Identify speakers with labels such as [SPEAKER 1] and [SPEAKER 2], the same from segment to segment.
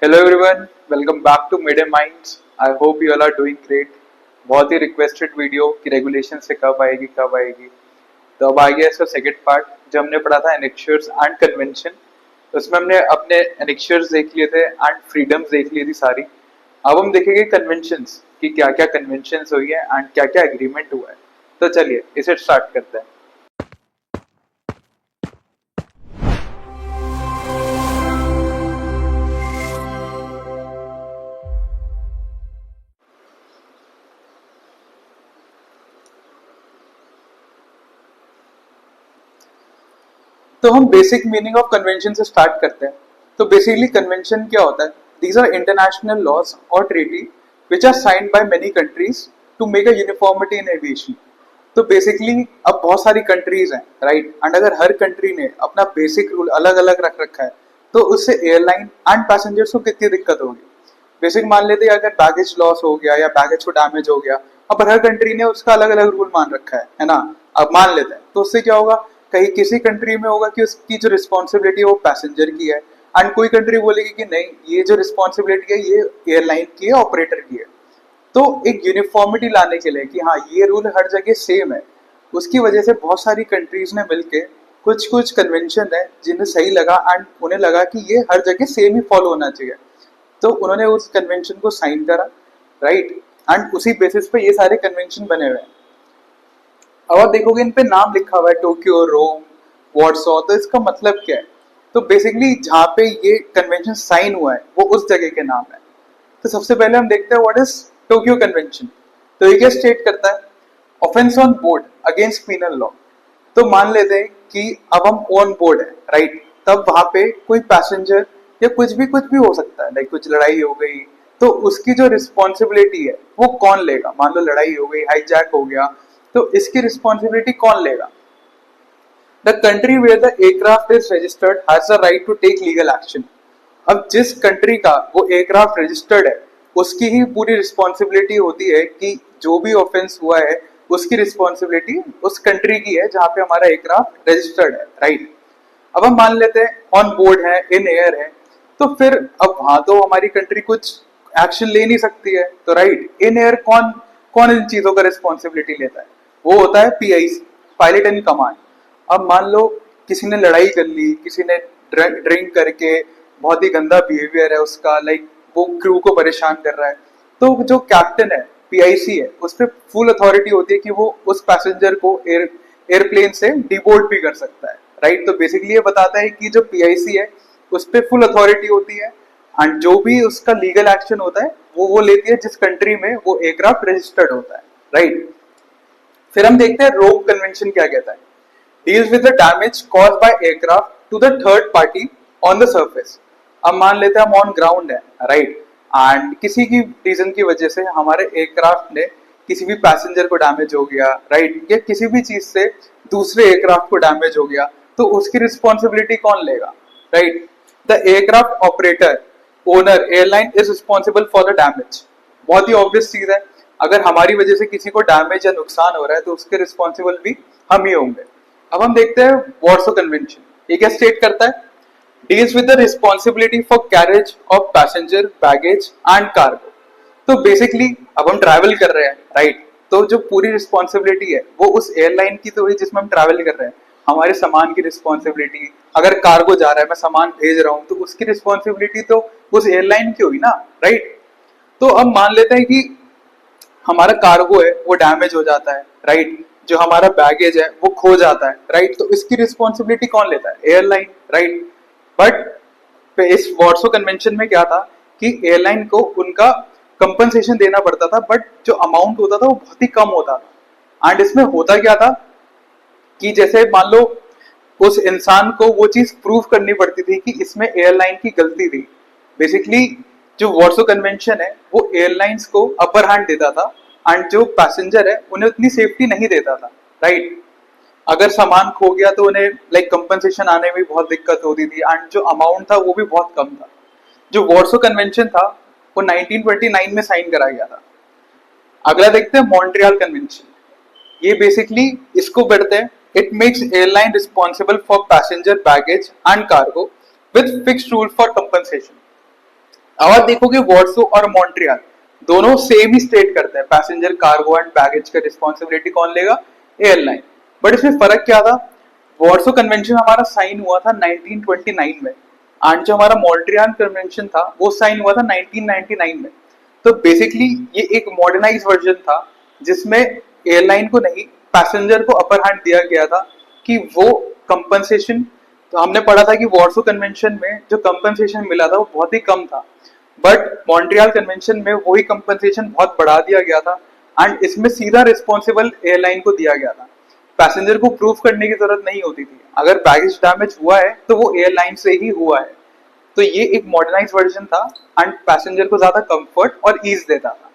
[SPEAKER 1] Hello everyone, welcome back to Mid Minds. I hope you all are doing great. बहुत ही requested video कि regulation से कब आएगी। तो अब आ गया इसका सेकंड पार्ट जो हमने पढ़ा था एनेक्चर्स एंड कन्वेंशन। तो उसमें हमने अपने एनेक्चर्स देख लिए थे एंड फ्रीडम्स देख ली थी सारी। अब हम देखेंगे कन्वेंशंस कि क्या क्या कन्वेंशंस हुई है एंड क्या क्या एग्रीमेंट हुआ है। तो चलिए इसे स्टार्ट करते हैं। तो हम बेसिक मीनिंग ऑफ कन्वेंशन से स्टार्ट करते हैं। तो बेसिकली कन्वेंशन क्या होता है? दीज आर इंटरनेशनल लॉज और treaty which are signed by many countries to make a uniformity in aviation. तो बेसिकली अब बहुत सारी कंट्रीज हैं, राइट? एंड अगर हर कंट्री ने अपना बेसिक रूल अलग अलग रख रखा है तो उससे एयरलाइन एंड पैसेंजर्स को कितनी दिक्कत होगी। बेसिक मान लेते हैं अगर बैगेज लॉस हो गया या बैगेज को डैमेज हो गया, अब हर कंट्री ने उसका अलग अलग रूल मान रखा है ना। अब मान लेते हैं तो उससे क्या होगा, कहीं किसी कंट्री में होगा कि उसकी जो रिस्पॉन्सिबिलिटी है वो पैसेंजर की है एंड कोई कंट्री बोलेगी कि नहीं, ये जो रिस्पॉन्सिबिलिटी है ये एयरलाइन की है, ऑपरेटर की है। तो एक यूनिफॉर्मिटी लाने के लिए कि हाँ ये रूल हर जगह सेम है, उसकी वजह से बहुत सारी कंट्रीज ने मिलके कुछ कुछ कन्वेंशन है जिन्हें सही लगा एंड उन्हें लगा कि ये हर जगह सेम ही फॉलो होना चाहिए। तो उन्होंने उस कन्वेंशन को साइन करा, राइट? एंड उसी बेसिस पे ये सारे कन्वेंशन बने हुए हैं। अब आप देखोगे इन पे नाम लिखा हुआ है, टोक्यो, रोम, वॉर्सो। तो इसका मतलब क्या है? तो बेसिकली जहाँ पे ये कन्वेंशन साइन हुआ है वो उस जगह के नाम है। तो सबसे पहले हम देखते हैं व्हाट इज टोक्यो कन्वेंशन। तो ये क्या स्टेट करता है? Offence on board against penal law. तो मान लेते हैं कि अब हम ऑन बोर्ड है, राइट? तब वहां पे कोई पैसेंजर या कुछ भी हो सकता है, लाइक कुछ लड़ाई हो गई तो उसकी जो रिस्पॉन्सिबिलिटी है वो कौन लेगा? मान लो लड़ाई हो गई, हाईजैक हो गया, तो इसकी रिस्पॉन्सिबिलिटी कौन लेगा? The country where the aircraft is registered has the right to take legal action. अब जिस कंट्री का वो एयरक्राफ्ट रजिस्टर्ड है उसकी ही पूरी रिस्पॉन्सिबिलिटी होती है कि जो भी ऑफेंस हुआ है उसकी रिस्पॉन्सिबिलिटी उस कंट्री की है जहां पे हमारा एयरक्राफ्ट रजिस्टर्ड है, राइट? अब हम मान लेते हैं ऑन बोर्ड है, इन एयर है, तो फिर अब वहां तो हमारी कंट्री कुछ एक्शन ले नहीं सकती है, तो राइट, इन एयर कौन कौन इन चीजों का रिस्पॉन्सिबिलिटी लेता है? वो होता है पीआईसी, पायलट इन कमांड। अब मान लो किसी ने लड़ाई कर ली, किसी ने ड्रिंक करके, बहुत ही गंदा बिहेवियर है उसका, लाइक वो क्रू को परेशान कर रहा है, तो जो कैप्टन है, पीआईसी है, उस पर फुल अथॉरिटी होती है कि वो उस पैसेंजर को एयरप्लेन से डिबोर्ड भी कर सकता है, राइट? तो बेसिकली ये बताता है कि जो पीआईसी है उस पर फुल अथॉरिटी होती है एंड जो भी उसका लीगल एक्शन होता है वो लेती है जिस कंट्री में वो एयरक्राफ्ट रजिस्टर्ड होता है, राइट? फिर हम देखते हैं रोम कन्वेंशन क्या कहता है। Deals with the damage caused by aircraft to the third party on the surface. अब मान लेते हैं हम ऑन ग्राउंड है, राइट? एंड किसी की रीजन की वजह से हमारे एयरक्राफ्ट ने किसी भी पैसेंजर को डैमेज हो गया, राइट? या किसी भी चीज से दूसरे एयरक्राफ्ट को डैमेज हो गया, तो उसकी रिस्पॉन्सिबिलिटी कौन लेगा, right? The aircraft operator, owner, airline is responsible for the damage. बहुत ही ऑब्वियस चीज है, अगर हमारी वजह से किसी को डैमेज या नुकसान हो रहा है तो उसके रिस्पॉन्सिबल भी हम ही होंगे। अब हम देखते हैं वॉर्सो कन्वेंशन, ये क्या स्टेट करता है? Deals with the responsibility for carriage of passenger, baggage and cargo. तो बेसिकली अब हम ट्रैवल कर रहे हैं, राइट? तो जो पूरी रिस्पॉन्सिबिलिटी है वो उस एयरलाइन की तो हुई जिसमें हम ट्रैवल कर रहे हैं। हमारे सामान की रिस्पॉन्सिबिलिटी, अगर कार्गो जा रहा है, मैं सामान भेज रहा हूँ, तो उसकी रिस्पॉन्सिबिलिटी तो उस एयरलाइन की हुई ना, राइट? तो अब मान लेते हैं कि हमारा कार्गो है वो डैमेज हो जाता है, राइट? जो हमारा बैगेज है वो खो जाता है, राइट? तो इसकी रिस्पॉन्सिबिलिटी कौन लेता है? Airline, right? बट इस वॉर्सो कन्वेंशन में क्या था कि एयरलाइन को उनका कंपनसेशन देना पड़ता था, बट जो अमाउंट होता था वो बहुत ही कम होता था। एंड इसमें होता क्या था कि जैसे मान लो उस इंसान को वो चीज प्रूव करनी पड़ती थी कि इसमें एयरलाइन की गलती थी। बेसिकली जो वॉर्सो कन्वेंशन है वो एयरलाइंस को अपर हैंड देता था एंड जो पैसेंजर है उन्हें उतनी सेफ्टी नहीं देता था, राइट? अगर सामान खो गया तो उन्हें लाइक कंपनसेशन आने में बहुत दिक्कत होती थी एंड जो अमाउंट था वो भी बहुत कम था। जो वॉर्सो कन्वेंशन था वो 1929 में साइन करा गया था। अगला देखते हैं मॉन्ट्रियल कन्वेंशन। ये बेसिकली इसको पढ़ते हैं, it makes airline responsible for passenger, baggage and cargo with fixed rule for compensation. अब आप देखोगे वॉर्सो और मॉन्ट्रियल दोनों सेम ही स्टेट करते हैं, पैसेंजर कार्गो एंड बैगेज का रिस्पॉन्सिबिलिटी कौन लेगा? एयरलाइन। बट इसमें फर्क क्या था? वॉर्सो कन्वेंशन हमारा साइन हुआ था 1929 में, एंड जो हमारा मॉन्ट्रियल कन्वेंशन था वो साइन हुआ था 1999 में। तो बेसिकली ये एक मॉडर्नाइज वर्जन था जिसमें एयरलाइन को नहीं, पैसेंजर को अपर हैंड दिया गया था कि वो कंपनसेशन, तो हमने पढ़ा था कि वॉर्सो कन्वेंशन में जो कंपनसेशन मिला था वो बहुत ही कम था, बट मॉन्ट्रियल कन्वेंशन में वही कंपनसेशन बहुत बढ़ा दिया गया था, एंड इसमें सीधा रिस्पॉन्सिबल एयरलाइन को दिया गया था। पैसेंजर को प्रूफ करने की जरूरत नहीं होती थी, अगर बैगेज डैमेज हुआ है तो वो एयरलाइन से ही हुआ है। तो ये एक मॉडर्नाइज वर्जन था एंड पैसेंजर को ज्यादा कंफर्ट और ईज देता था।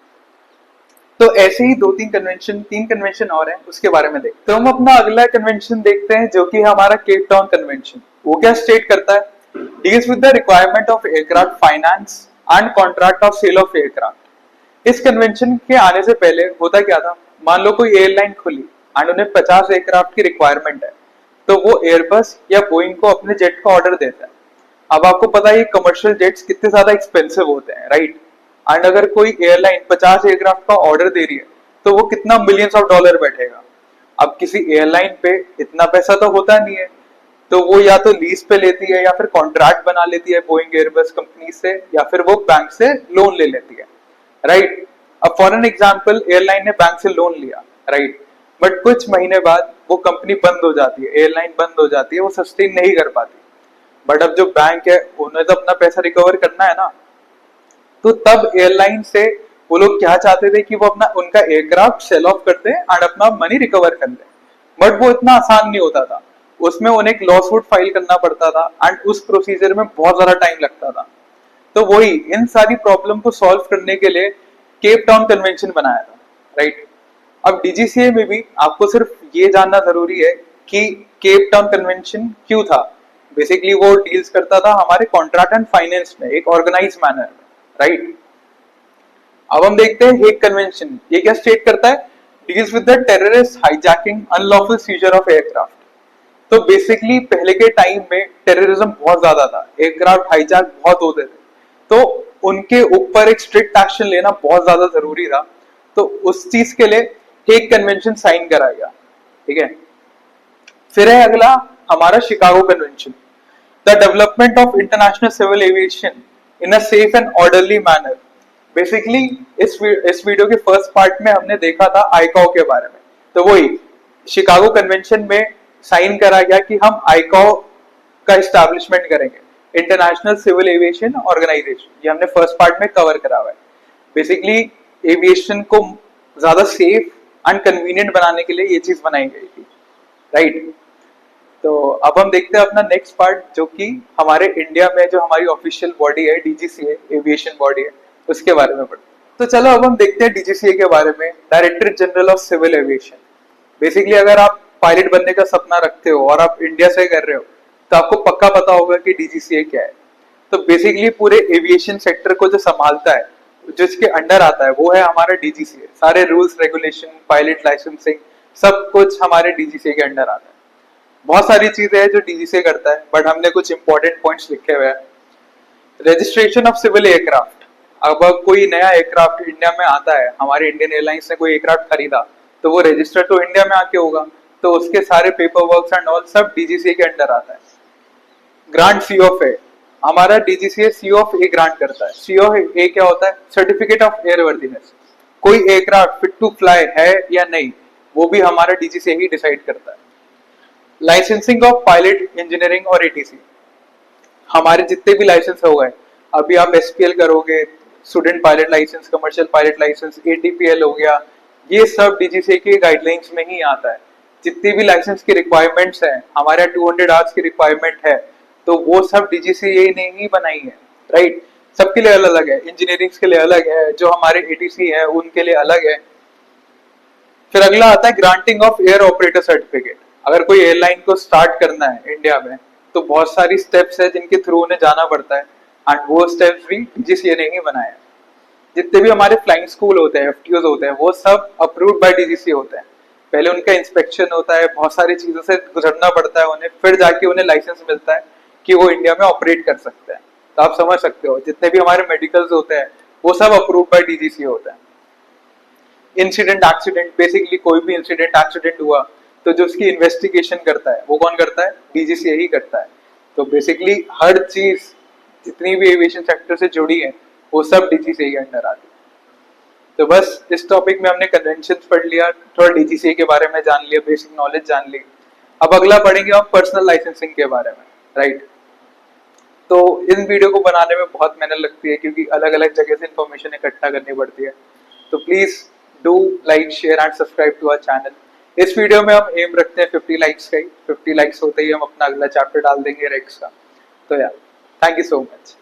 [SPEAKER 1] तो ऐसे ही तीन कन्वेंशन और हैं, उसके बारे में देखते हैं। तो हम अपना अगला कन्वेंशन देखते हैं जो कि हमारा केप टाउन कन्वेंशन। वो क्या स्टेट करता है? Deals with the requirement of aircraft finance and contract of sale of aircraft. इस कन्वेंशन के आने से पहले होता क्या था, मान लो कोई एयरलाइन खुली एंड उन्हें 50 एयरक्राफ्ट की रिक्वायरमेंट है, तो वो एयरबस या बोइंग को अपने जेट का ऑर्डर देता है। अब आपको पता है कमर्शियल जेट्स कितने ज्यादा एक्सपेंसिव होते हैं, राइट? एंड अगर कोई एयरलाइन 50 एयरक्राफ्ट का ऑर्डर दे रही है तो वो कितना मिलियंस ऑफ डॉलर बैठेगा। अब किसी एयरलाइन पे इतना पैसा तो होता नहीं है, तो वो या तो लीज पे लेती है या फिर कॉन्ट्रैक्ट बना लेती है बोइंग एयरबस कंपनी से, या फिर वो बैंक से लोन ले लेती है, राइट? अब फॉर एन एग्जाम्पल एयरलाइन ने बैंक से लोन लिया, राइट, बट कुछ महीने बाद वो कंपनी बंद हो जाती है, एयरलाइन बंद हो जाती है, वो सस्टेन नहीं कर पाती। बट अब जो बैंक है उन्हें तो अपना पैसा रिकवर करना है ना, तो तब एयरलाइन से वो लोग क्या चाहते थे कि वो अपना उनका एयरक्राफ्ट सेल ऑफ कर दे एंड अपना मनी रिकवर कर ले। बट वो इतना आसान नहीं होता था, उसमें उन्हें एक लॉ सूट फाइल करना पड़ता था एंड उस प्रोसीजर में बहुत ज्यादा टाइम लगता था। तो वही इन सारी प्रॉब्लम को सॉल्व करने के लिए केप टाउन कन्वेंशन बनाया था, राइट? अब डीजीसीए में भी आपको सिर्फ ये जानना जरूरी है कि केप टाउन कन्वेंशन क्यों था। बेसिकली वो डील्स करता था हमारे कॉन्ट्रैक्ट एंड फाइनेंस में एक ऑर्गेनाइज मैनर में, राइट? अब हम देखते हैं हेग कन्वेंशन, ये क्या स्टेट करता है? Deals with the terrorist hijacking unlawful scissor of aircraft. तो बेसिकली पहले के टाइम में टेररिज्म बहुत ज्यादा था, एयरक्राफ्ट हाईजैक बहुत होते थे, तो उनके ऊपर एक स्ट्रिक्ट एक्शन लेना बहुत ज्यादा जरूरी था। तो उस चीज के लिए हेग कन्वेंशन साइन करा गया, ठीक है? फिर है अगला हमारा Chicago convention, the development of international civil aviation in a safe and orderly manner. Basically इस वीडियो के फर्स्ट पार्ट में हमने देखा था आईकाओ के बारे में, तो वही शिकागो कन्वेंशन में साइन करा गया कि हम आईकाओ का इस्टेब्लिशमेंट करेंगे, इंटरनेशनल सिविल एविएशन ऑर्गेनाइजेशन। ये हमने फर्स्ट पार्ट में कवर करा हुआ है। बेसिकली एविएशन को ज्यादा सेफ एंड कन्वीनियंट बनाने के लिए ये चीज बनाई गई थी, राइट? तो अब हम देखते हैं अपना नेक्स्ट पार्ट, जो कि हमारे इंडिया में जो हमारी ऑफिशियल बॉडी है डीजीसीए, एविएशन बॉडी है, उसके बारे में पढ़ते हैं। तो चलो अब हम देखते हैं डीजीसीए के बारे में, director general of civil aviation. Basically अगर आप पायलट बनने का सपना रखते हो और आप इंडिया से कर रहे हो तो आपको पक्का पता होगा कि डीजीसीए क्या है। तो बेसिकली पूरे एविएशन सेक्टर को जो संभालता है, जिसके अंडर आता है, वो है हमारा डीजीसीए। सारे रूल्स रेगुलेशन, पायलट लाइसेंसिंग, सब कुछ हमारे डीजीसीए के अंडर आता है। बहुत सारी चीजें हैं जो डीजीसीए करता है, बट हमने कुछ इंपॉर्टेंट पॉइंट्स लिखे हुए हैं। रजिस्ट्रेशन ऑफ सिविल एयरक्राफ्ट, अब कोई नया एयरक्राफ्ट इंडिया में आता है, हमारे इंडियन एयरलाइंस ने कोई एयरक्राफ्ट खरीदा, तो वो रजिस्टर तो इंडिया में आके होगा, तो उसके सारे पेपर वर्क एंड ऑल सब डीजीसीए के अंडर आता है। ग्रांट सी ऑफ ए, हमारा DGCA C of A grant करता है। सी ऑफ ए क्या होता है? Certificate of airworthiness. कोई एयरक्राफ्ट फिट टू फ्लाई है या नहीं, वो भी हमारा डीजीसीए ही डिसाइड करता है। लाइसेंसिंग ऑफ पायलट इंजीनियरिंग और एटीसी, हमारे जितने भी लाइसेंस हो गए, अभी आप एसपीएल करोगे, student pilot licence, commercial pilot licence, ATPL हो गया, ये सब डीजीसीए के गाइडलाइंस में ही आता है। जितनी भी लाइसेंस की रिक्वायरमेंट्स हैं, हमारे 200 आवर्स की रिक्वायरमेंट है, तो वो सब डीजीसीए ने ही बनाई है, राइट? सबके लिए अलग अलग है, इंजीनियरिंग के लिए अलग है, जो हमारे एटीसी है उनके लिए अलग है। फिर अगला आता है granting of air operator certificate. अगर कोई एयरलाइन को स्टार्ट करना है इंडिया में, तो बहुत सारी स्टेप्स है जिनके थ्रू उन्हें जाना पड़ता है, एंड वो स्टेप्स भी डीजीसीए ने ही बनाए। जितने भी हमारे फ्लाइंग स्कूल होते हैं, एफटीओज होते हैं, वो सब अप्रूव्ड बाय डीजीसीए होते हैं। पहले उनका इंस्पेक्शन होता है, बहुत सारी चीजों से गुजरना पड़ता है उन्हें, फिर जाके उन्हें लाइसेंस मिलता है कि वो इंडिया में ऑपरेट कर सकते हैं, तो आप समझ सकते हो जितने भी हमारे मेडिकल्स होते हैं वो सब अप्रूव बाय डीजीसीए होता है। इंसिडेंट एक्सीडेंट, बेसिकली कोई भी इंसिडेंट एक्सीडेंट हुआ तो जो उसकी इन्वेस्टिगेशन करता है वो कौन करता है? डीजीसीए ही करता है। तो बेसिकली हर चीज जितनी भी एविएशन सेक्टर से जुड़ी है वो सब डीजीसीए के अंडर आती है। तो बस इस टॉपिक में हमने कन्वेंशन पढ़ लिया, थोड़ा डीजीसीए के बारे में जान लिया, बेसिक नॉलेज जान ली। अब अगला पढ़ेंगे हम पर्सनल लाइसेंसिंग के बारे में, राइट। तो इन वीडियो को बनाने में बहुत मेहनत लगती है क्योंकि अलग अलग जगह से इंफॉर्मेशन इकट्ठा करनी पड़ती है। तो please do like, share and subscribe to our channel. इस वीडियो में हम एम रखते हैं 50 लाइक्स का ही। 50 लाइक्स होते ही हम अपना अगला चैप्टर डाल देंगे रेक्स का। तो यार, थैंक यू सो मच।